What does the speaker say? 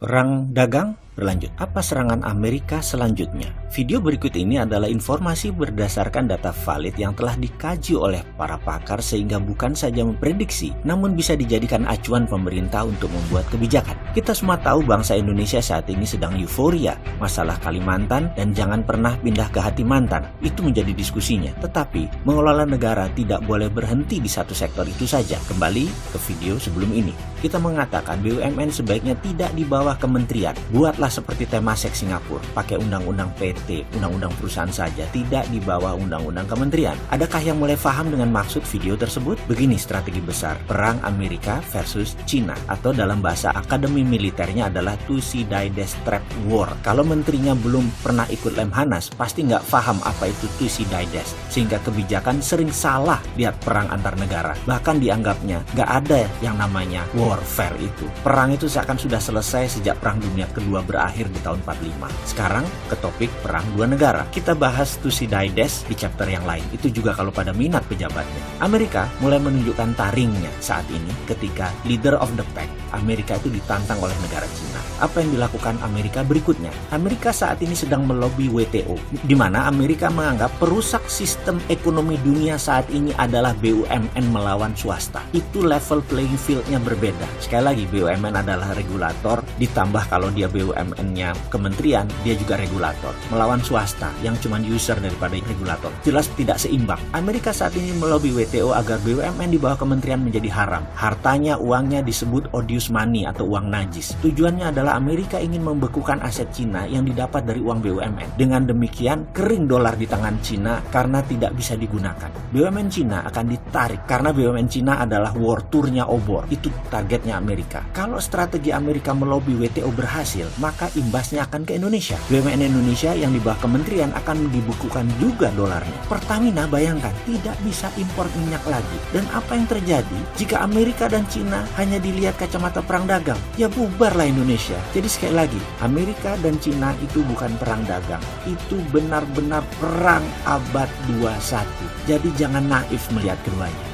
Perang dagang berlanjut. Apa serangan Amerika selanjutnya? Video berikut ini adalah informasi berdasarkan data valid yang telah dikaji oleh para pakar sehingga bukan saja memprediksi, namun bisa dijadikan acuan pemerintah untuk membuat kebijakan. Kita semua tahu bangsa Indonesia saat ini sedang euforia masalah Kalimantan dan jangan pernah pindah ke hati mantan. Itu menjadi diskusinya. Tetapi mengelola negara tidak boleh berhenti di satu sektor itu saja. Kembali ke video sebelum ini. Kita mengatakan BUMN sebaiknya tidak di bawah kementerian. Buatlah seperti Temasek Singapura, pakai undang-undang PT, undang-undang perusahaan saja, tidak di bawah undang-undang kementerian. Adakah yang mulai paham dengan maksud video tersebut? Begini strategi besar perang Amerika versus China, atau dalam bahasa akademi militernya adalah Thucydides Trap War. Kalau menterinya belum pernah ikut Lemhanas, pasti nggak paham apa itu Thucydides, sehingga kebijakan sering salah lihat perang antar negara. Bahkan dianggapnya nggak ada yang namanya warfare itu. Perang itu seakan sudah selesai sejak Perang Dunia Kedua berakhir di tahun 45. Sekarang ke topik perang dua negara. Kita bahas Thucydides di chapter yang lain. Itu juga kalau pada minat pejabatnya. Amerika mulai menunjukkan taringnya saat ini ketika leader of the pack, Amerika itu ditantang oleh negara Cina. Apa yang dilakukan Amerika berikutnya? Amerika saat ini sedang melobi WTO, di mana Amerika menganggap perusak sistem ekonomi dunia saat ini adalah BUMN melawan swasta. Itu level playing field-nya berbeda. Sekali lagi, BUMN adalah regulator, ditambah kalau dia BUMN-nya kementerian, dia juga regulator. Melawan swasta yang cuma user daripada regulator. Jelas tidak seimbang. Amerika saat ini melobi WTO agar BUMN di bawah kementerian menjadi haram. Hartanya, uangnya disebut odious money atau uang najis. Tujuannya adalah Amerika ingin membekukan aset Cina yang didapat dari uang BUMN. Dengan demikian, kering dolar di tangan Cina karena tidak bisa digunakan. BUMN Cina akan ditarik karena BUMN Cina adalah war tour-nya obor. Itu targetnya Amerika. Kalau strategi Amerika melobi WTO berhasil, maka imbasnya akan ke Indonesia. BUMN Indonesia yang di bawah kementerian akan dibukukan juga dolarnya. Pertamina bayangkan tidak bisa impor minyak lagi. Dan apa yang terjadi jika Amerika dan Cina hanya dilihat kacamata perang dagang? Ya bubarlah Indonesia. Jadi sekali lagi, Amerika dan Cina itu bukan perang dagang. Itu benar-benar perang abad 21. Jadi jangan naif melihat keduanya.